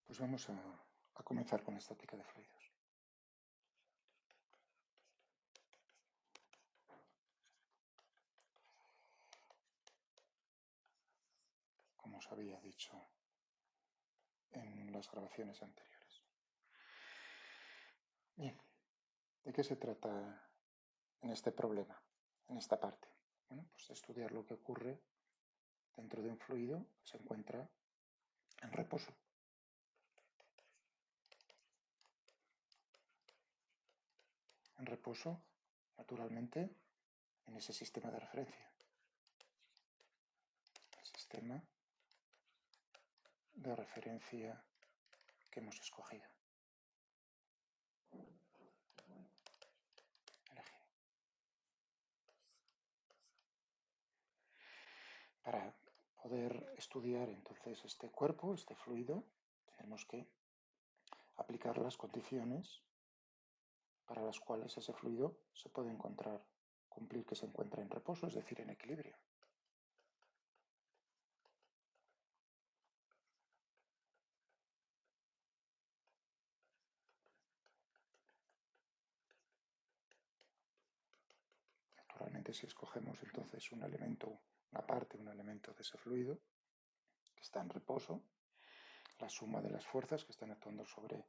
Pues vamos a comenzar con la estática de fluidos. Como os había dicho en las grabaciones anteriores. Bien, ¿de qué se trata en este problema, en esta parte? Bueno, pues de estudiar lo que ocurre dentro de un fluido que se encuentra en reposo. En reposo, naturalmente, en ese sistema de referencia. El sistema de referencia que hemos escogido. Para poder estudiar entonces este cuerpo, este fluido, tenemos que aplicar las condiciones para las cuales ese fluido se puede cumplir que se encuentra en reposo, es decir, en equilibrio. Naturalmente, si escogemos entonces un elemento de ese fluido que está en reposo, la suma de las fuerzas que están actuando sobre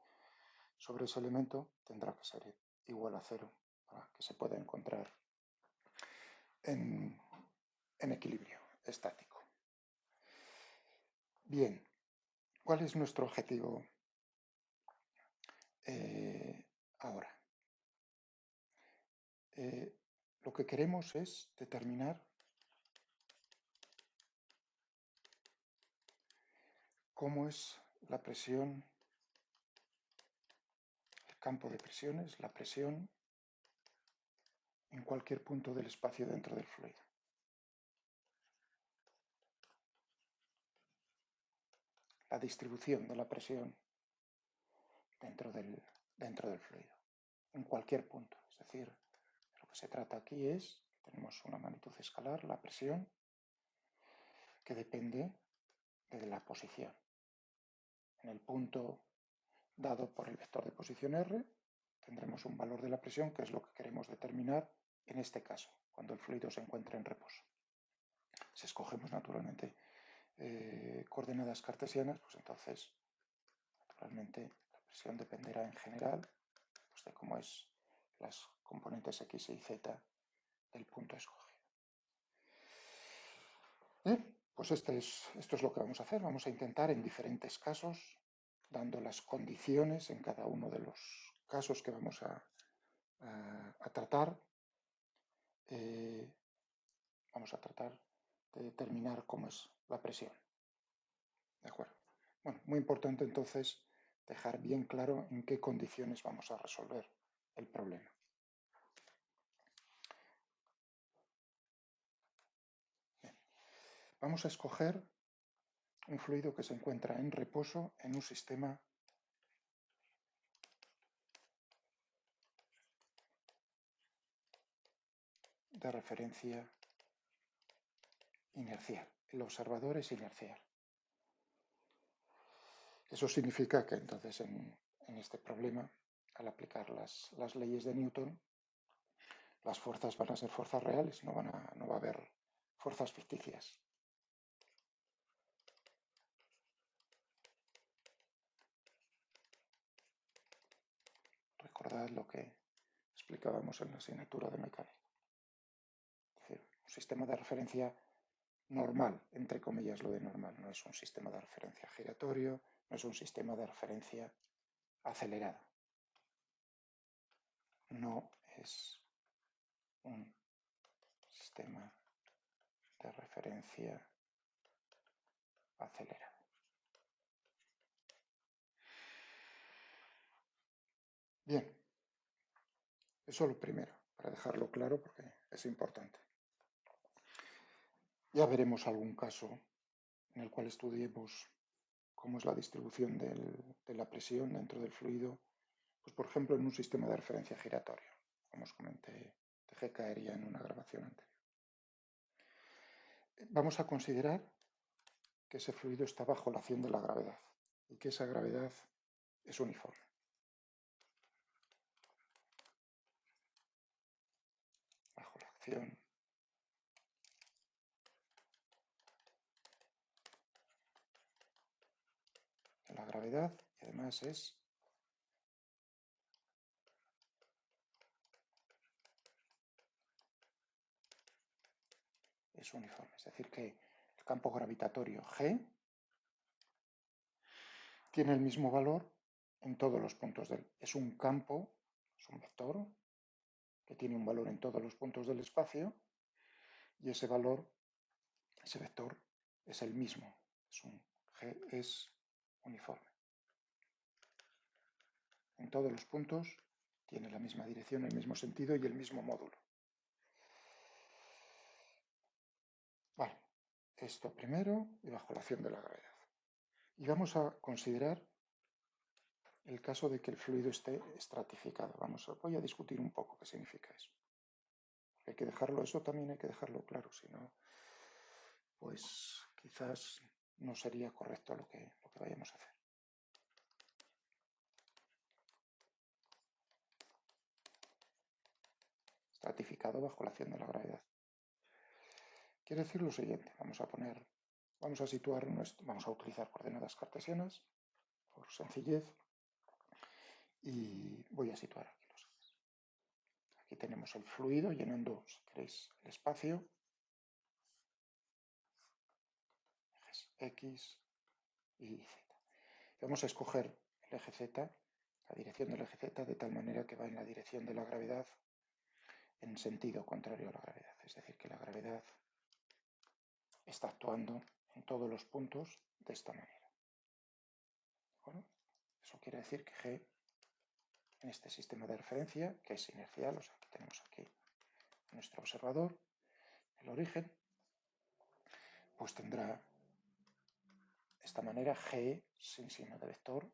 ese elemento tendrá que ser igual a 0 para que se pueda encontrar en equilibrio estático. Bien, ¿cuál es nuestro objetivo ahora? Lo que queremos es determinar cómo es la presión, el campo de presiones, la presión en cualquier punto del espacio dentro del fluido. La distribución de la presión dentro del fluido, en cualquier punto. Es decir, lo que se trata aquí es, tenemos una magnitud escalar, la presión, que depende de la posición. En el punto dado por el vector de posición R, tendremos un valor de la presión, que es lo que queremos determinar en este caso, cuando el fluido se encuentra en reposo. Si escogemos naturalmente coordenadas cartesianas, pues entonces naturalmente la presión dependerá en general pues, de cómo es las componentes x y z del punto escogido. Pues esto es lo que vamos a hacer. Vamos a intentar en diferentes casos, dando las condiciones en cada uno de los casos que vamos a tratar, vamos a tratar de determinar cómo es la presión. ¿De acuerdo? Bueno, muy importante entonces dejar bien claro en qué condiciones vamos a resolver el problema. Bien. Vamos a escoger un fluido que se encuentra en reposo en un sistema de referencia inercial. El observador es inercial. Eso significa que entonces en este problema, al aplicar las leyes de Newton, las fuerzas van a ser fuerzas reales, no va a haber fuerzas ficticias. Recordad lo que explicábamos en la asignatura de mecánica. Es decir, un sistema de referencia normal, entre comillas lo de normal, no es un sistema de referencia giratorio, no es un sistema de referencia acelerado. No es un sistema de referencia acelerado. Bien, eso lo primero, para dejarlo claro porque es importante. Ya veremos algún caso en el cual estudiemos cómo es la distribución de la presión dentro del fluido, pues por ejemplo en un sistema de referencia giratorio, como os comenté, dejé caer ya en una grabación anterior. Vamos a considerar que ese fluido está bajo la acción de la gravedad. y que esa gravedad es uniforme. Bajo la acción de la gravedad, y además es uniforme. Es decir, que el campo gravitatorio G tiene el mismo valor en todos los puntos del... Es un campo, es un vector, que tiene un valor en todos los puntos del espacio, y ese valor, ese vector, es el mismo. G es uniforme. En todos los puntos tiene la misma dirección, el mismo sentido y el mismo módulo. Vale, esto primero y bajo la acción de la gravedad. Y vamos a considerar el caso de que el fluido esté estratificado. Voy a discutir un poco qué significa eso. Hay que dejarlo, eso también hay que dejarlo claro, si no, pues quizás no sería correcto lo que vayamos a hacer. Estratificado bajo la acción de la gravedad. Quiere decir lo siguiente, vamos a utilizar coordenadas cartesianas por sencillez y voy a situar aquí los ejes. Aquí tenemos el fluido llenando, si queréis, el espacio, ejes X y Z. Vamos a escoger el eje Z, la dirección del eje Z, de tal manera que va en la dirección de la gravedad en sentido contrario a la gravedad. Es decir, que la gravedad está actuando en todos los puntos de esta manera. ¿Bueno? Eso quiere decir que G, en este sistema de referencia, que es inercial, o sea, que tenemos aquí nuestro observador, el origen, pues tendrá de esta manera G sin signo de vector,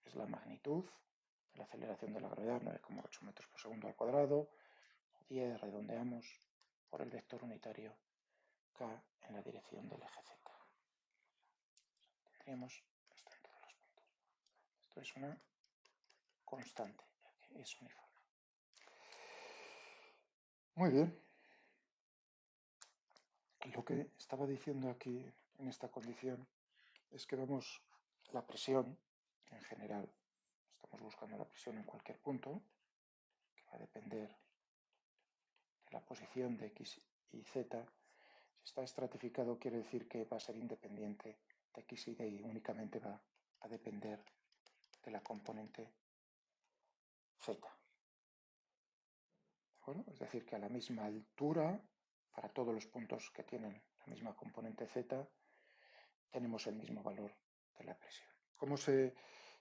es la magnitud de la aceleración de la gravedad, 9,8 metros por segundo al cuadrado, 10, redondeamos, por el vector unitario K en la dirección del eje Z. Tendríamos esto en todos los puntos. Esto es una constante, ya que es uniforme. Muy bien. Lo que estaba diciendo aquí en esta condición es que vemos la presión en general. Estamos buscando la presión en cualquier punto, que va a depender de la posición de X y Z. Si está estratificado, quiere decir que va a ser independiente de X y de Y, únicamente va a depender de la componente Z. Bueno, es decir, que a la misma altura, para todos los puntos que tienen la misma componente Z, tenemos el mismo valor de la presión.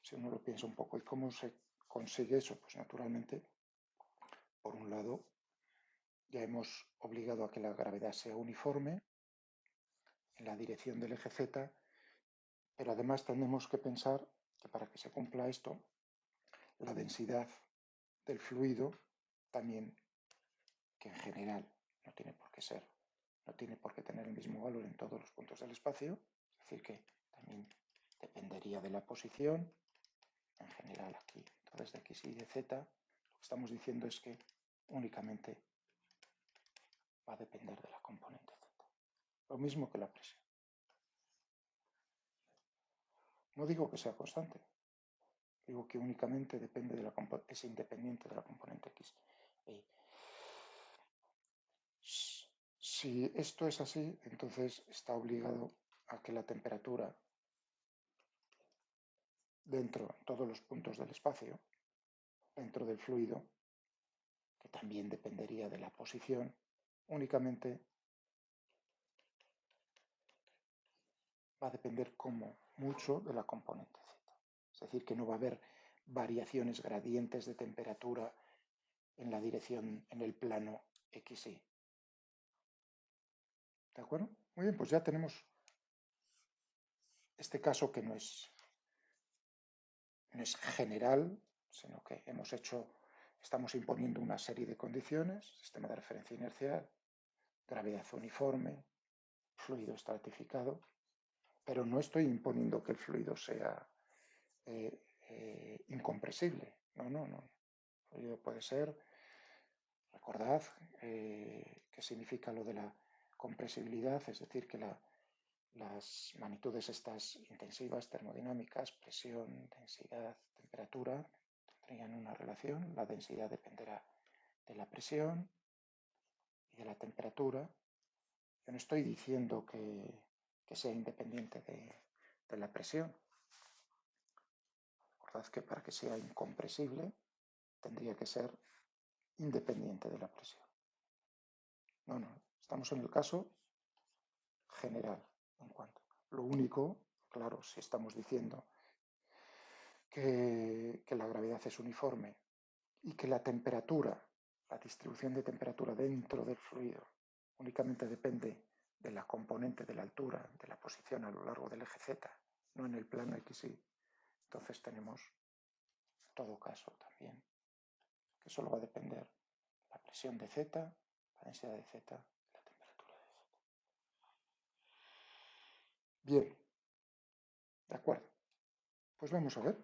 Si uno lo piensa un poco, ¿y cómo se consigue eso? Pues naturalmente, por un lado, ya hemos obligado a que la gravedad sea uniforme en la dirección del eje Z, pero además tenemos que pensar que para que se cumpla esto, la densidad del fluido también, que en general no tiene por qué ser, no tiene por qué tener el mismo valor en todos los puntos del espacio, es decir, que también dependería de la posición, en general aquí, entonces de X y de Z, lo que estamos diciendo es que únicamente va a depender de la componente Z. Lo mismo que la presión. No digo que sea constante, digo que únicamente depende de es independiente de la componente X. Si esto es así, entonces está obligado a que la temperatura dentro de todos los puntos del espacio, dentro del fluido, que también dependería de la posición, únicamente va a depender como mucho de la componente Z. Es decir, que no va a haber variaciones gradientes de temperatura en la dirección, en el plano XY. ¿De acuerdo? Muy bien, pues ya tenemos este caso que no es general, sino que estamos imponiendo una serie de condiciones, sistema de referencia inercial, gravedad uniforme, fluido estratificado, pero no estoy imponiendo que el fluido sea incompresible. No. El fluido puede ser, recordad qué significa lo de la compresibilidad, es decir, que las magnitudes estas intensivas, termodinámicas, presión, densidad, temperatura, tendrían una relación. La densidad dependerá de la presión y de la temperatura. Yo no estoy diciendo que sea independiente de la presión. Recordad que para que sea incompresible tendría que ser independiente de la presión. No, estamos en el caso general. En cuanto. Lo único, claro, si estamos diciendo que la gravedad es uniforme y que la temperatura, la distribución de temperatura dentro del fluido únicamente depende de la componente de la altura, de la posición a lo largo del eje Z, no en el plano XY, entonces tenemos en todo caso también que solo va a depender la presión de Z, la densidad de Z, la temperatura de Z. Bien, de acuerdo. Pues vamos a ver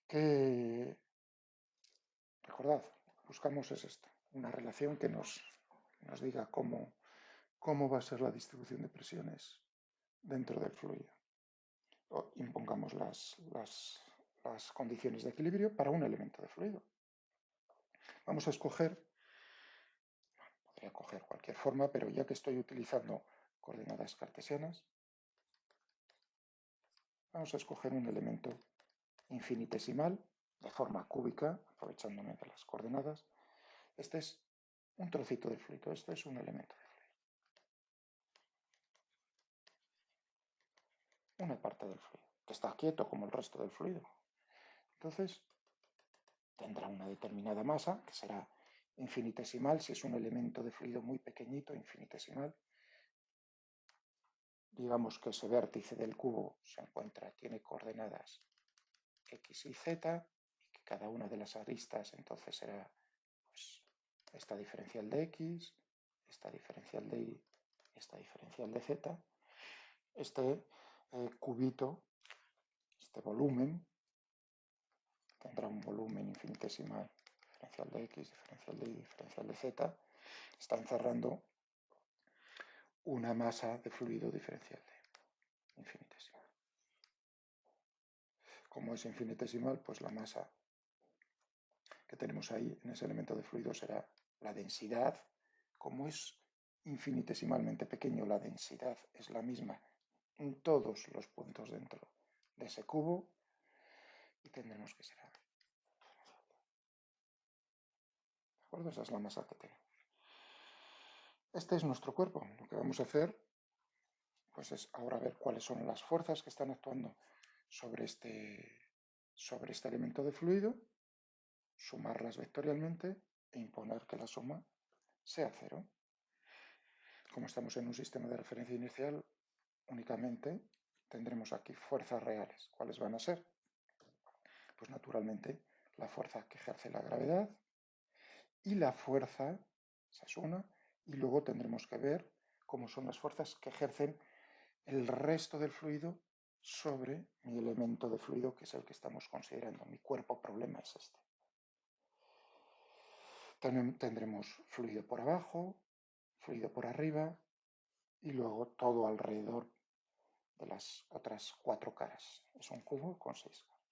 que, recordad, buscamos es esto, una relación que nos diga cómo va a ser la distribución de presiones dentro del fluido. O impongamos las condiciones de equilibrio para un elemento de fluido. Vamos a escoger, podría coger cualquier forma, pero ya que estoy utilizando coordenadas cartesianas, vamos a escoger un elemento infinitesimal de forma cúbica, aprovechándome de las coordenadas. Este es un trocito del fluido, este es un elemento de fluido. Una parte del fluido, que está quieto como el resto del fluido. Entonces, tendrá una determinada masa, que será infinitesimal, si es un elemento de fluido muy pequeñito, infinitesimal. Digamos que ese vértice del cubo tiene coordenadas x y z, y que cada una de las aristas entonces será pues, esta diferencial de x, esta diferencial de y, esta diferencial de z. Este cubito, este volumen, tendrá un volumen infinitesimal, diferencial de x, diferencial de y, diferencial de z, está encerrando una masa de fluido diferencial de infinitesimal. Como es infinitesimal, pues la masa que tenemos ahí en ese elemento de fluido será la densidad. Como es infinitesimalmente pequeño, la densidad es la misma en todos los puntos dentro de ese cubo y tendremos que será. ¿De acuerdo? Esa es la masa que tenemos. Este es nuestro cuerpo. Lo que vamos a hacer pues es ahora ver cuáles son las fuerzas que están actuando sobre este elemento de fluido, sumarlas vectorialmente e imponer que la suma sea cero. Como estamos en un sistema de referencia inercial, únicamente tendremos aquí fuerzas reales. ¿Cuáles van a ser? Pues naturalmente la fuerza que ejerce la gravedad y la fuerza, esa es una, y luego tendremos que ver cómo son las fuerzas que ejercen el resto del fluido sobre mi elemento de fluido, que es el que estamos considerando. Mi cuerpo problema es este. Tendremos fluido por abajo, fluido por arriba y luego todo alrededor de las otras 4 caras. Es un cubo con 6 caras.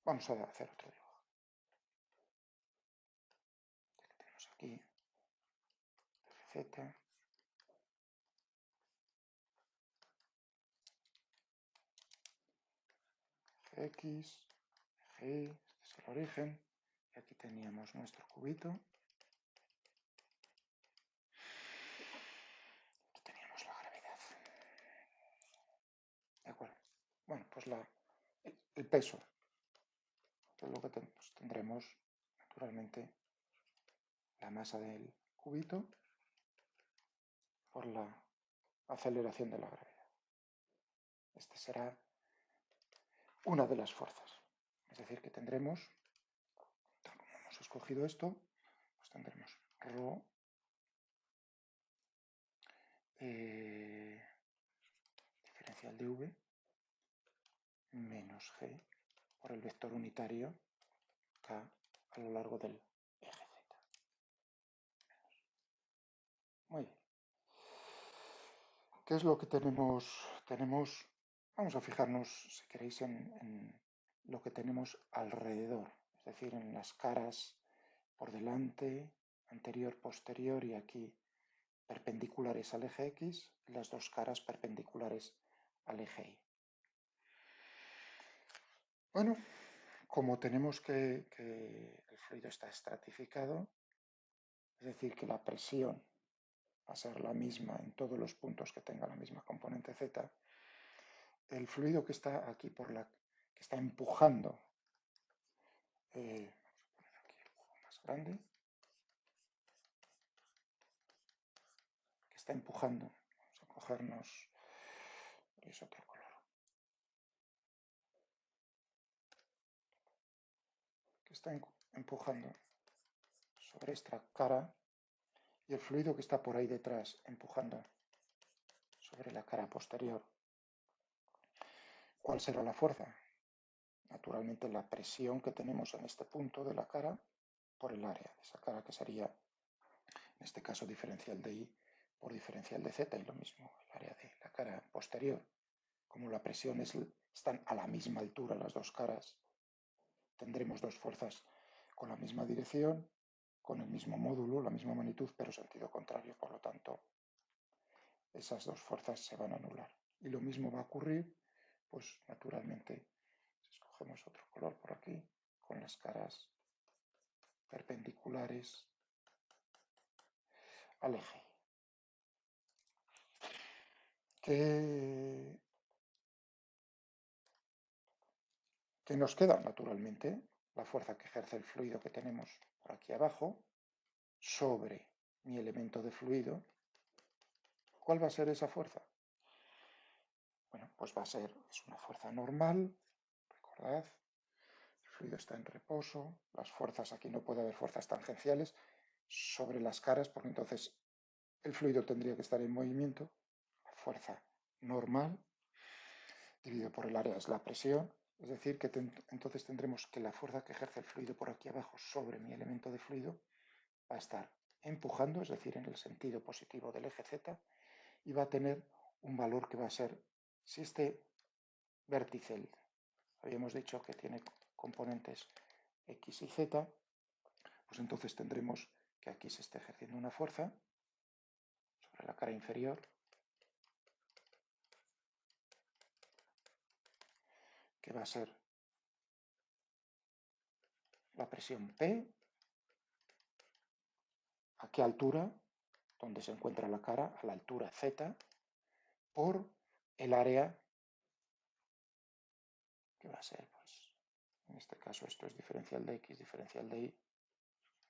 Vamos a hacer otro dibujo. Tenemos aquí z, x, g, este es el origen, y aquí teníamos nuestro cubito. Aquí teníamos la gravedad. ¿De acuerdo? Bueno, pues el peso, que es lo que tenemos. Tendremos, naturalmente, la masa del cubito por la aceleración de la gravedad. Este será una de las fuerzas. Es decir, que tendremos, tal como hemos escogido esto, pues tendremos ρ diferencial de v menos g por el vector unitario k a lo largo del eje z. Muy bien. ¿Qué es lo que tenemos? Vamos a fijarnos, si queréis, en lo que tenemos alrededor, es decir, en las caras por delante, anterior, posterior y aquí perpendiculares al eje X, las dos caras perpendiculares al eje Y. Bueno, como tenemos que el fluido está estratificado, es decir, que la presión va a ser la misma en todos los puntos que tenga la misma componente Z, el fluido que está aquí que está empujando, vamos a poner aquí un poco más grande, que está empujando, vamos a cogernos, es otro color, que está empujando sobre esta cara, y el fluido que está por ahí detrás empujando sobre la cara posterior. ¿Cuál será la fuerza? Naturalmente la presión que tenemos en este punto de la cara por el área de esa cara, que sería, en este caso, diferencial de I por diferencial de Z, y lo mismo el área de la cara posterior. Como la presión están a la misma altura las dos caras, tendremos dos fuerzas con la misma dirección, con el mismo módulo, la misma magnitud, pero sentido contrario. Por lo tanto, esas dos fuerzas se van a anular. Y lo mismo va a ocurrir, pues naturalmente, si escogemos otro color por aquí, con las caras perpendiculares al eje. ¿Qué nos queda? Naturalmente, la fuerza que ejerce el fluido que tenemos por aquí abajo sobre mi elemento de fluido. ¿Cuál va a ser esa fuerza? Bueno, pues es una fuerza normal, recordad, el fluido está en reposo, las fuerzas, aquí no puede haber fuerzas tangenciales sobre las caras, porque entonces el fluido tendría que estar en movimiento. La fuerza normal dividido por el área es la presión, es decir, que entonces tendremos que la fuerza que ejerce el fluido por aquí abajo sobre mi elemento de fluido va a estar empujando, es decir, en el sentido positivo del eje Z, y va a tener un valor que va a ser, si este vértice, habíamos dicho que tiene componentes X y Z, pues entonces tendremos que aquí se está ejerciendo una fuerza sobre la cara inferior que va a ser la presión P, ¿a qué altura? Donde se encuentra la cara, a la altura Z, por el área que va a ser, pues, en este caso esto es diferencial de X, diferencial de Y,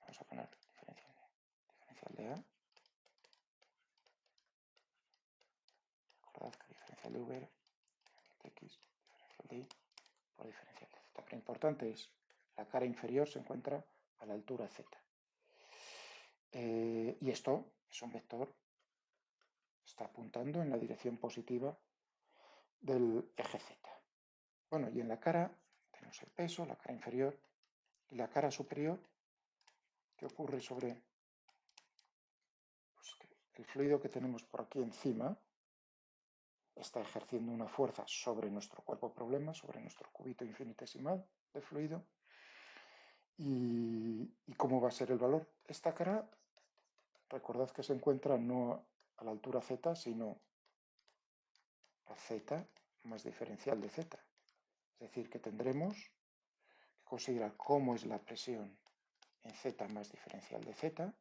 vamos a poner diferencial de A, recordad que diferencial de V, de X, diferencial de Y, por diferencial de Z. Pero importante es, la cara inferior se encuentra a la altura Z. Y esto es un vector, está apuntando en la dirección positiva del eje Z. Bueno, y en la cara tenemos el peso, la cara inferior y la cara superior. ¿Qué ocurre sobre pues el fluido que tenemos por aquí encima? Está ejerciendo una fuerza sobre nuestro cuerpo problema, sobre nuestro cubito infinitesimal de fluido. ¿Y cómo va a ser el valor? Esta cara, recordad que se encuentra no a la altura Z, sino a Z más diferencial de Z. Es decir, que tendremos que considerar cómo es la presión en Z más diferencial de Z.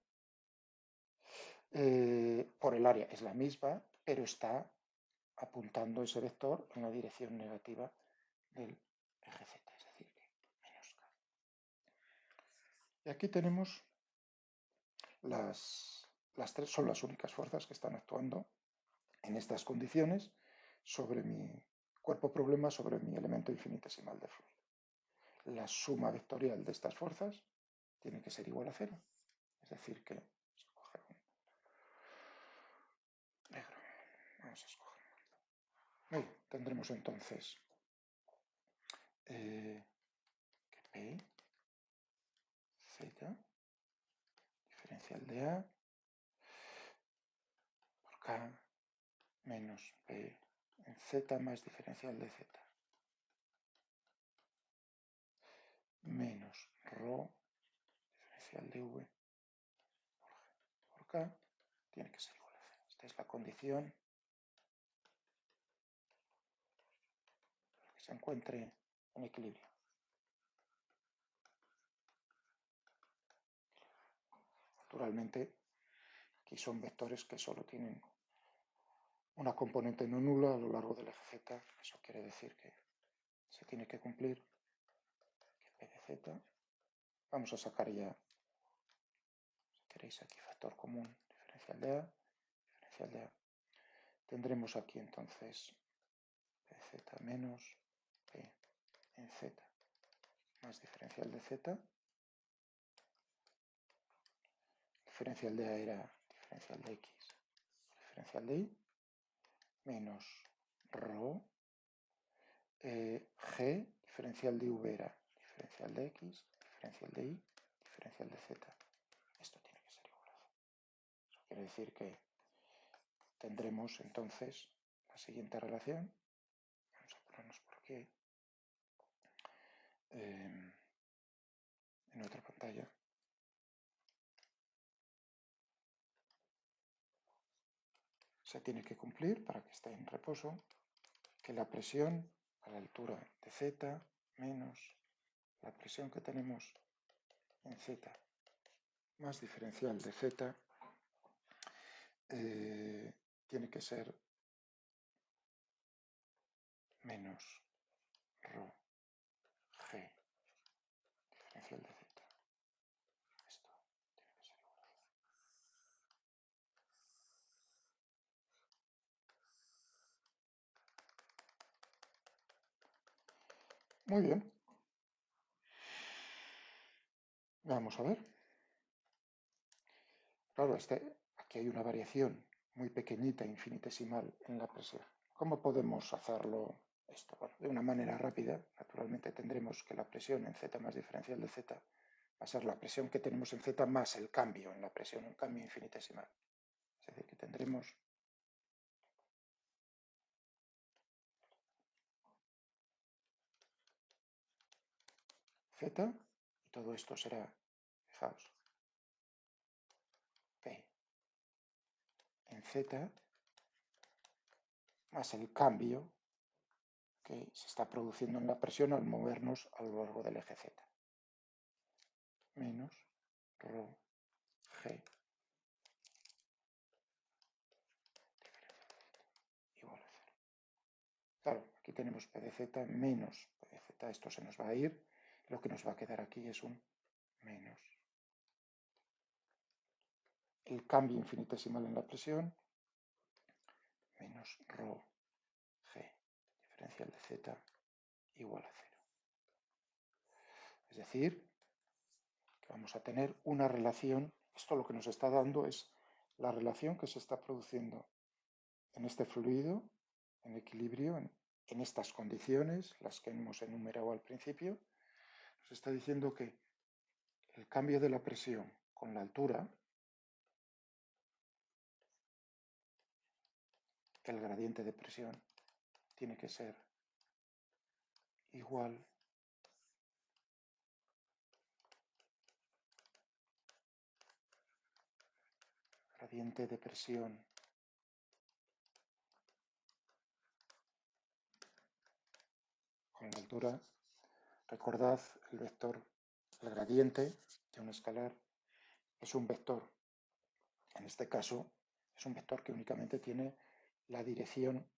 Por el área es la misma, pero está apuntando ese vector en la dirección negativa del eje Z, es decir, que menos K. Y aquí tenemos las tres, son las únicas fuerzas que están actuando en estas condiciones sobre mi cuerpo problema, sobre mi elemento infinitesimal de fluido. La suma vectorial de estas fuerzas tiene que ser igual a 0. Es decir, que vamos a coger un negro. Vamos a escoger. Muy bien. tendremos entonces que P, Z, diferencial de A, por K, menos P en Z más diferencial de Z, menos ρ, diferencial de V, por K, tiene que ser igual a 0. Esta es la condición para que se encuentre en equilibrio. Naturalmente, aquí son vectores que solo tienen una componente no nula a lo largo del eje Z. Eso quiere decir que se tiene que cumplir que P de Z. Vamos a sacar ya, si queréis, aquí factor común, diferencial de A, diferencial de A. Tendremos aquí entonces P de Z menos P en Z más diferencial de Z. Diferencial de A era diferencial de X, diferencial de Y, menos ρ, G, diferencial de V era diferencial de X, diferencial de Y, diferencial de Z. Esto tiene que ser igual a 0. Eso quiere decir que tendremos entonces la siguiente relación. Vamos a ponernos por aquí, en otra pantalla. Se tiene que cumplir, para que esté en reposo, que la presión a la altura de Z menos la presión que tenemos en Z más diferencial de Z tiene que ser menos ρ G diferencial de Z. Esto tiene que ser igual a 0. Muy bien. Vamos a ver. Claro, aquí hay una variación muy pequeñita, infinitesimal en la presión. ¿Cómo podemos hacerlo esto? Bueno, de una manera rápida, naturalmente tendremos que la presión en Z más diferencial de Z va a ser la presión que tenemos en Z más el cambio en la presión, un cambio infinitesimal. Es decir, que tendremos Z, y todo esto será, fijaos, P en Z más el cambio que se está produciendo en la presión al movernos a lo largo del eje Z. Menos ρ G igual a 0. Claro, aquí tenemos P de Z menos P de Z, esto se nos va a ir, lo que nos va a quedar aquí es un menos el cambio infinitesimal en la presión, menos ρ G diferencial de Z igual a 0. Es decir, que vamos a tener una relación, esto lo que nos está dando es la relación que se está produciendo en este fluido, en equilibrio, en estas condiciones, las que hemos enumerado al principio. Nos está diciendo que el cambio de la presión con la altura, el gradiente de presión, tiene que ser igual gradiente de presión con la altura. Recordad el vector, el gradiente de un escalar es un vector. En este caso es un vector que únicamente tiene la dirección,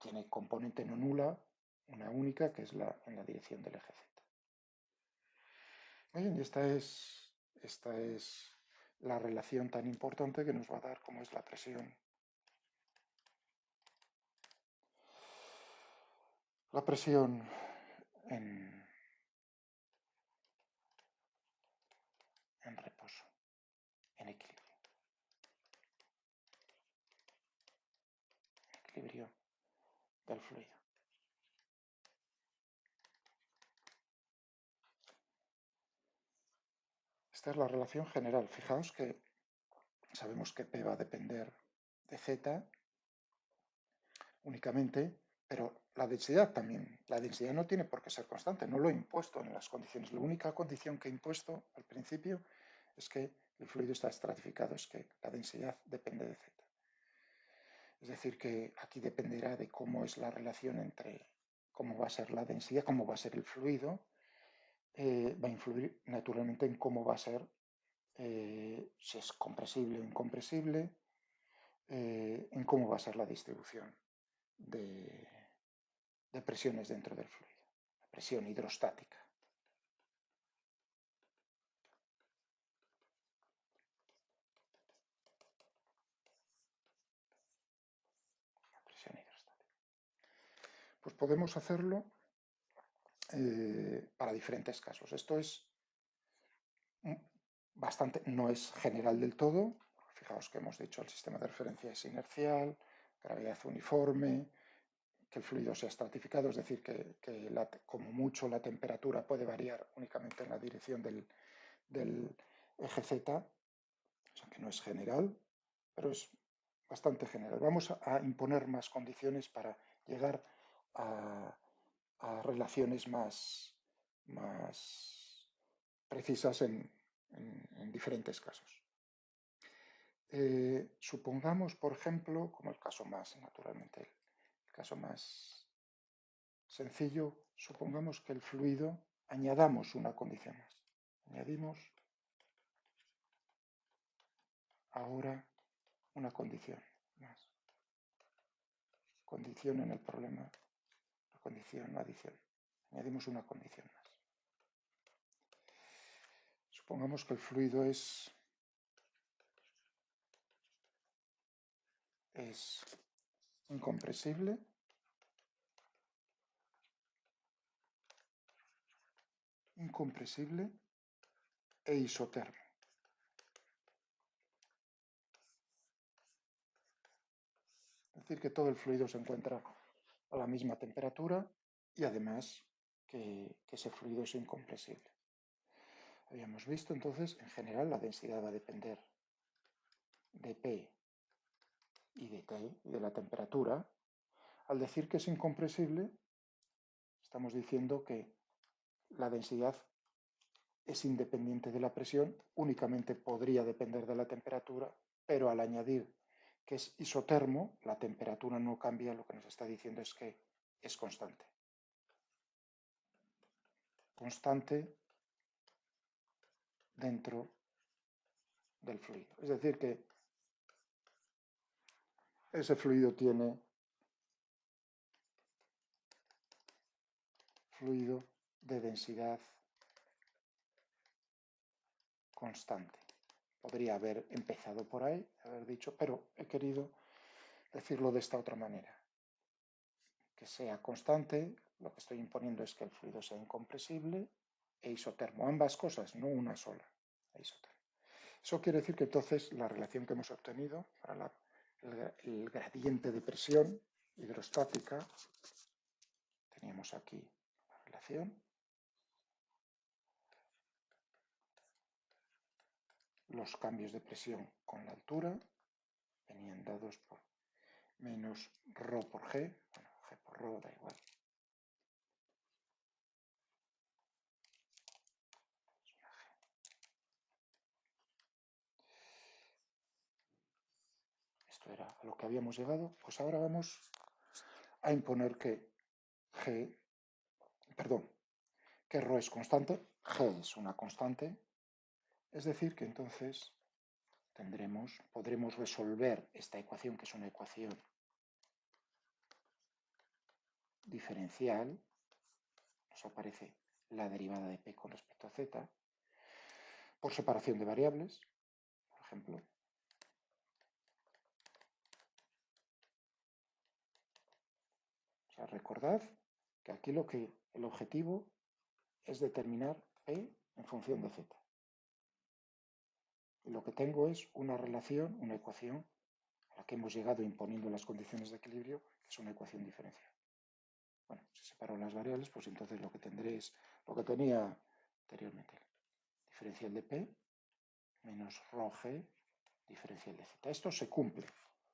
tiene componente no nula, una única, que es en la dirección del eje Z. Muy bien, y esta es la relación tan importante que nos va a dar como es la presión. La presión en reposo, en equilibrio. En equilibrio del fluido. Esta es la relación general. Fijaos que sabemos que P va a depender de Z únicamente, pero la densidad también. La densidad no tiene por qué ser constante, no lo he impuesto en las condiciones. La única condición que he impuesto al principio es que el fluido está estratificado, es que la densidad depende de Z. Es decir, que aquí dependerá de cómo es la relación entre cómo va a ser la densidad, cómo va a ser el fluido, va a influir naturalmente en cómo va a ser, si es compresible o incompresible, en cómo va a ser la distribución de presiones dentro del fluido, la presión hidrostática. La presión hidrostática. Pues podemos hacerlo para diferentes casos. Esto es bastante, no es general del todo. Fijaos que hemos dicho el sistema de referencia es inercial, gravedad uniforme, que el fluido sea estratificado, es decir, que como mucho la temperatura puede variar únicamente en la dirección del eje Z, o sea que no es general, pero es bastante general. Vamos a imponer más condiciones para llegar a relaciones más precisas en diferentes casos. Supongamos, por ejemplo, como el caso más, naturalmente, el caso más sencillo, supongamos que el fluido, añadamos una condición más. Añadimos ahora una condición más. Condición en el problema, la condición, la adición. Añadimos una condición más. Supongamos que el fluido es incompresible e isotermo. Es decir, que todo el fluido se encuentra a la misma temperatura y además que ese fluido es incompresible. Habíamos visto entonces, en general, la densidad va a depender de P y de T, y de la temperatura. Al decir que es incompresible, estamos diciendo que la densidad es independiente de la presión, únicamente podría depender de la temperatura, pero al añadir que es isotermo, la temperatura no cambia, lo que nos está diciendo es que es constante. Constante dentro del fluido. Es decir, que ese fluido tiene fluido de densidad constante. Podría haber empezado por ahí, haber dicho, pero he querido decirlo de esta otra manera. Que sea constante, lo que estoy imponiendo es que el fluido sea incompresible e isotermo. Ambas cosas, no una sola. Isotermo. Eso quiere decir que entonces la relación que hemos obtenido para el gradiente de presión hidrostática, teníamos aquí la relación, los cambios de presión con la altura venían dados por menos ρ por G, bueno, G por ρ da igual. Esto era a lo que habíamos llegado, pues ahora vamos a imponer que G, perdón, que ρ es constante, G es una constante, es decir que entonces podremos resolver esta ecuación, que es una ecuación diferencial, nos aparece la derivada de P con respecto a Z, por separación de variables, por ejemplo. O sea, recordad que aquí el objetivo es determinar P en función de Z. Y lo que tengo es una relación, una ecuación, a la que hemos llegado imponiendo las condiciones de equilibrio, que es una ecuación diferencial. Se separan las variables, pues entonces lo que tendré es lo que tenía anteriormente. Diferencial de P menos rho G diferencial de Z. Esto se cumple.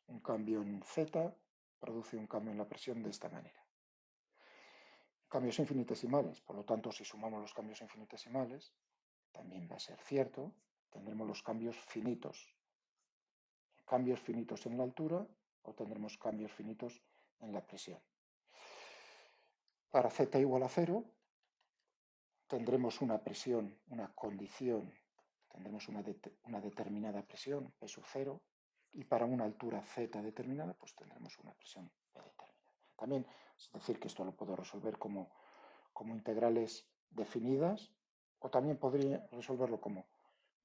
Un cambio en Z produce un cambio en la presión de esta manera. Cambios infinitesimales, por lo tanto, si sumamos los cambios infinitesimales, también va a ser cierto, tendremos los cambios finitos. Cambios finitos en la altura o tendremos cambios finitos en la presión. Para Z igual a 0, tendremos una presión, una condición, tendremos una determinada presión, P sub 0, y para una altura Z determinada, pues tendremos una presión P determinada. También, es decir, que esto lo puedo resolver como integrales definidas, o también podría resolverlo como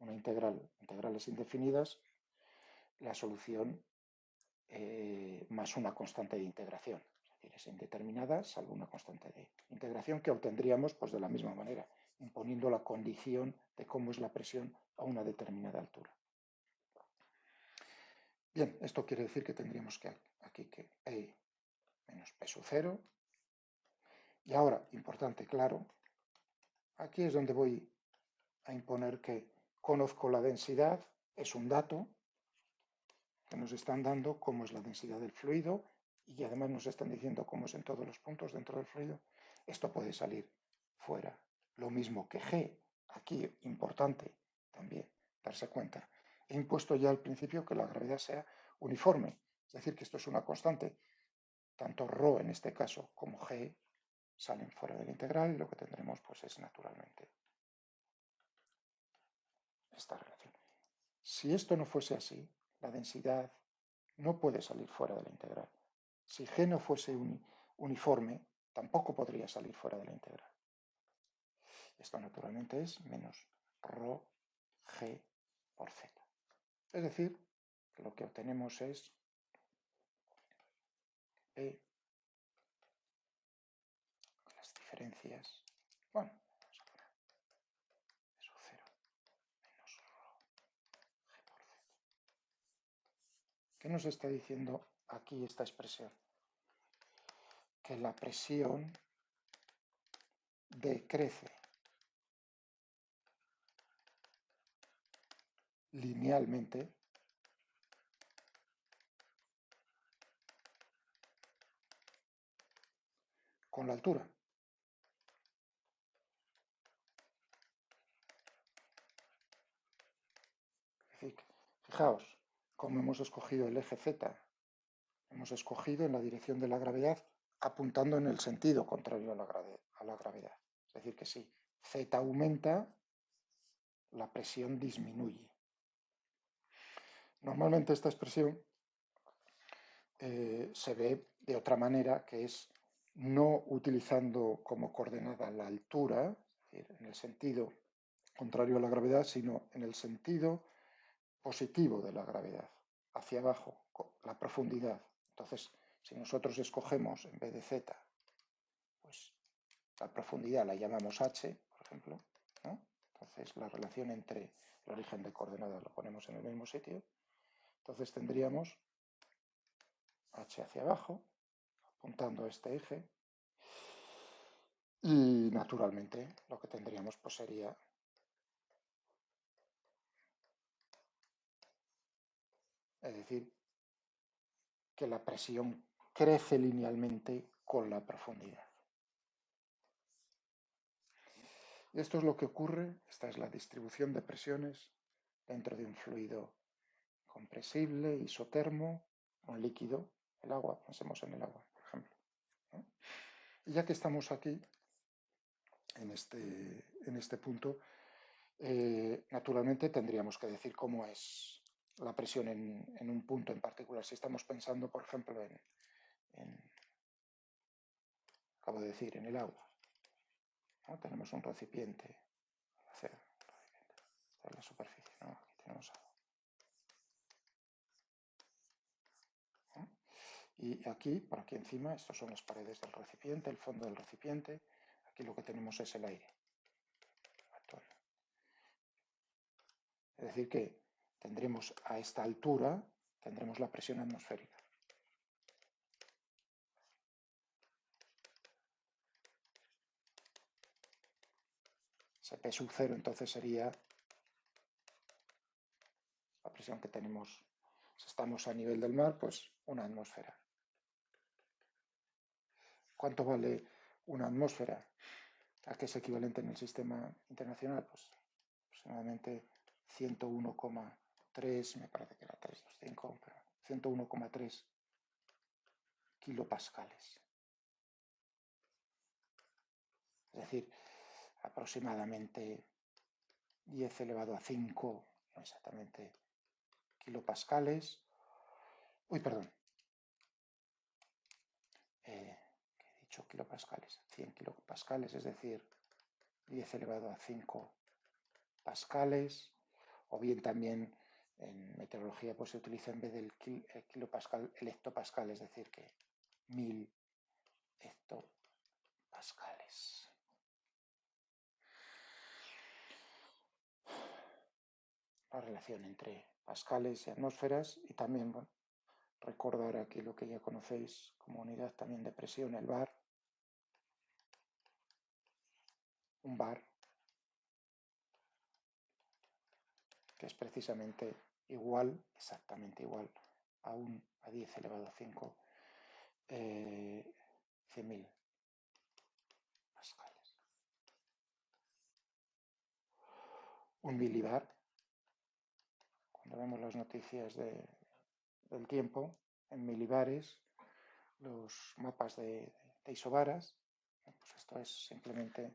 una integrales indefinidas, la solución más una constante de integración. Es decir, es indeterminada salvo una constante de integración que obtendríamos pues, de la misma manera, imponiendo la condición de cómo es la presión a una determinada altura. Bien, esto quiere decir que tendríamos que aquí que P menos P sub 0. Y ahora, importante, claro, aquí es donde voy a imponer que conozco la densidad, es un dato que nos están dando cómo es la densidad del fluido y además nos están diciendo cómo es en todos los puntos dentro del fluido. Esto puede salir fuera. Lo mismo que G, aquí importante también darse cuenta. He impuesto ya al principio que la gravedad sea uniforme, es decir, que esto es una constante. Tanto ρ en este caso como G salen fuera del integral y lo que tendremos pues es naturalmente esta relación. Si esto no fuese así, la densidad no puede salir fuera de la integral. Si G no fuese uniforme, tampoco podría salir fuera de la integral. Esto naturalmente es menos ρ G por Z. Es decir, que lo que obtenemos es P, las diferencias, bueno, vamos a poner P sub 0 menos ρ G por Z. ¿Qué nos está diciendo aquí esta expresión? Que la presión decrece linealmente con la altura. Es decir, fijaos, como hemos escogido el eje Z, hemos escogido en la dirección de la gravedad apuntando en el sentido contrario a la gravedad. Es decir, que si Z aumenta, la presión disminuye. Normalmente esta expresión se ve de otra manera, que es no utilizando como coordenada la altura, es decir, en el sentido contrario a la gravedad, sino en el sentido positivo de la gravedad, hacia abajo, la profundidad. Entonces, si nosotros escogemos en vez de Z, pues la profundidad la llamamos H, por ejemplo, ¿no? Entonces la relación entre el origen de coordenadas lo ponemos en el mismo sitio. Entonces tendríamos H hacia abajo, apuntando a este eje, y naturalmente lo que tendríamos pues sería es decir, que la presión crece linealmente con la profundidad. Y esto es lo que ocurre, esta es la distribución de presiones dentro de un fluido compresible, isotermo, un líquido, el agua, pensemos en el agua, por ejemplo, ¿no? Y ya que estamos aquí, en este punto, naturalmente tendríamos que decir cómo es la presión en un punto en particular. Si estamos pensando, por ejemplo, acabo de decir, en el agua, ¿no? Tenemos un recipiente, esta es la superficie, ¿no? Aquí tenemos agua. ¿No? Y aquí, por aquí encima, estas son las paredes del recipiente, el fondo del recipiente. Aquí lo que tenemos es el aire. Es decir, que tendremos a esta altura, tendremos la presión atmosférica. ese P sub 0 entonces sería la presión que tenemos. Si estamos a nivel del mar, pues una atmósfera. ¿Cuánto vale una atmósfera? ¿A qué es equivalente en el sistema internacional? Pues aproximadamente 101,3, me parece que era 325, pero 101,3 kilopascales. Es decir, aproximadamente 10 elevado a 5, no exactamente, kilopascales. Uy, perdón. ¿Qué he dicho? Kilopascales. 100 kilopascales, es decir, 10 elevado a 5 pascales. O bien también en meteorología pues se utiliza en vez del kilopascal el hectopascal, es decir, que 1000 hectopascales. La relación entre pascales y atmósferas, y también, bueno, recordar aquí lo que ya conocéis como unidad también de presión, el bar. Un bar que es precisamente igual, exactamente igual, a 10 elevado a 5, 100.000 pascales. Un milibar, cuando vemos las noticias del tiempo, en milibares, los mapas de isobaras, pues esto es simplemente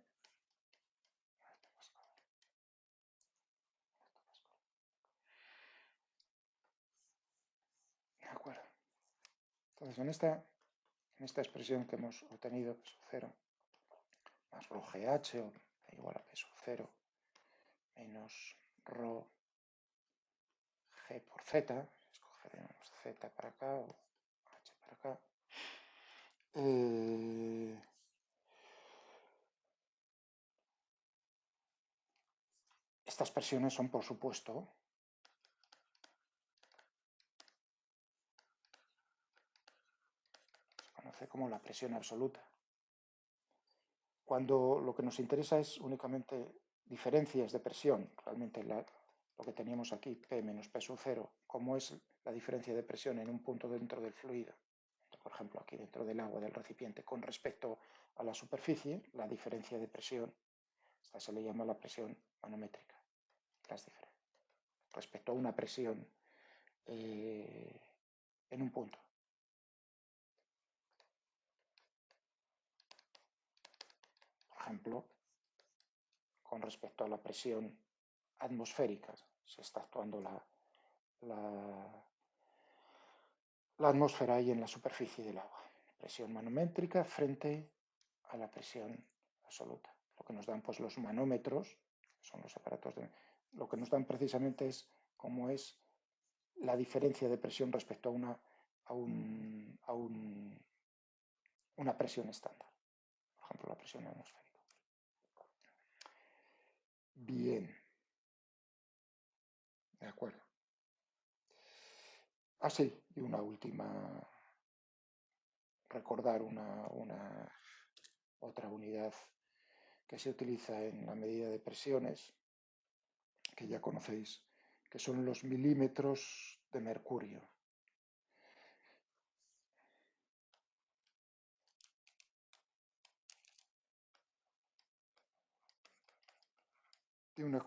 de acuerdo. Entonces, en esta expresión que hemos obtenido, P sub 0 más rho GH, o igual a P sub 0 menos rho G por Z, escogeremos Z para acá o H para acá. Estas presiones son, por supuesto, se conoce como la presión absoluta. Cuando lo que nos interesa es únicamente diferencias de presión, realmente lo que teníamos aquí, P menos P sub 0, como es la diferencia de presión en un punto dentro del fluido, por ejemplo aquí dentro del agua del recipiente, con respecto a la superficie, la diferencia de presión, esta se le llama la presión manométrica, las diferencias respecto a una presión en un punto. Por ejemplo, con respecto a la presión atmosférica, se está actuando la atmósfera ahí en la superficie del agua. Presión manométrica frente a la presión absoluta. Lo que nos dan pues los manómetros, que son los aparatos lo que nos dan precisamente es cómo es la diferencia de presión respecto a una presión estándar. Por ejemplo, la presión atmosférica. Bien. De acuerdo. Ah, sí, y una última, recordar otra unidad que se utiliza en la medida de presiones, que ya conocéis, que son los milímetros de mercurio. Tiene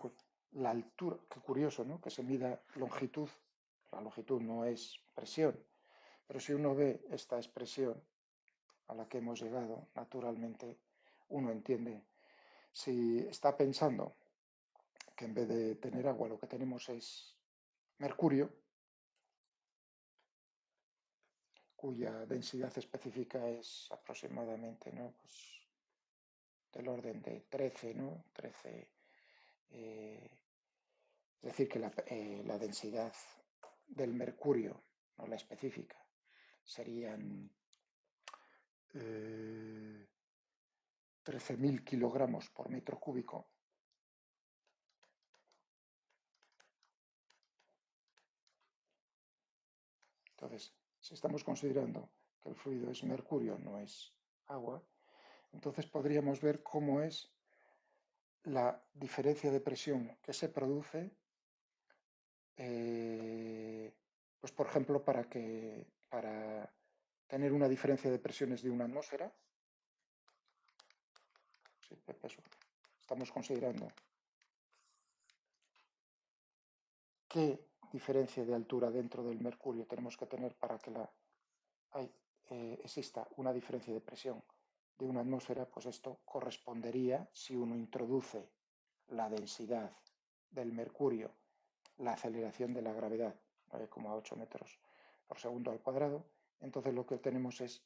la altura, qué curioso, ¿no? Que se mida longitud. La longitud no es presión, pero si uno ve esta expresión a la que hemos llegado, naturalmente uno entiende. Si está pensando que en vez de tener agua lo que tenemos es mercurio, cuya densidad específica es aproximadamente, ¿no? Pues del orden de 13, ¿no? 13, es decir, que la densidad del mercurio, no la específica, serían 13.000 kilogramos por metro cúbico. Entonces, si estamos considerando que el fluido es mercurio, no es agua, entonces podríamos ver cómo es la diferencia de presión que se produce, pues por ejemplo, para tener una diferencia de presiones de una atmósfera, estamos considerando qué diferencia de altura dentro del mercurio tenemos que tener para que exista una diferencia de presión de una atmósfera, pues esto correspondería, si uno introduce la densidad del mercurio, la aceleración de la gravedad, 9,8 metros por segundo al cuadrado, entonces lo que tenemos es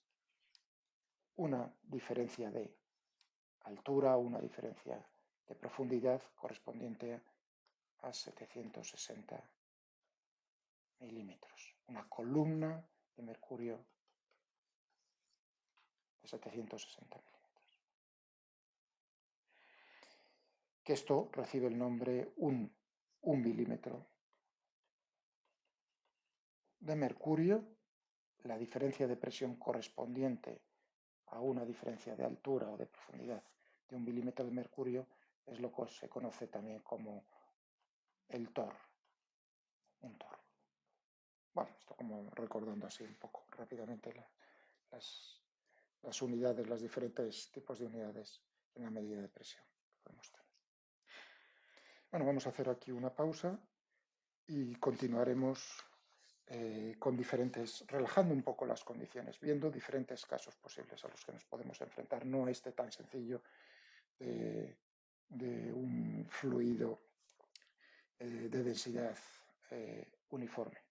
una diferencia de altura, una diferencia de profundidad correspondiente a 760 milímetros. Una columna de mercurio de 760 milímetros. Que esto recibe el nombre 1 milímetro de mercurio. La diferencia de presión correspondiente a una diferencia de altura o de profundidad de 1 milímetro de mercurio es lo que se conoce también como el torr, un torr. Bueno, esto como recordando así un poco rápidamente las unidades, los diferentes tipos de unidades en la medida de presión que podemos tener. Bueno, vamos a hacer aquí una pausa y continuaremos relajando un poco las condiciones, viendo diferentes casos posibles a los que nos podemos enfrentar, no este tan sencillo de un fluido de densidad uniforme.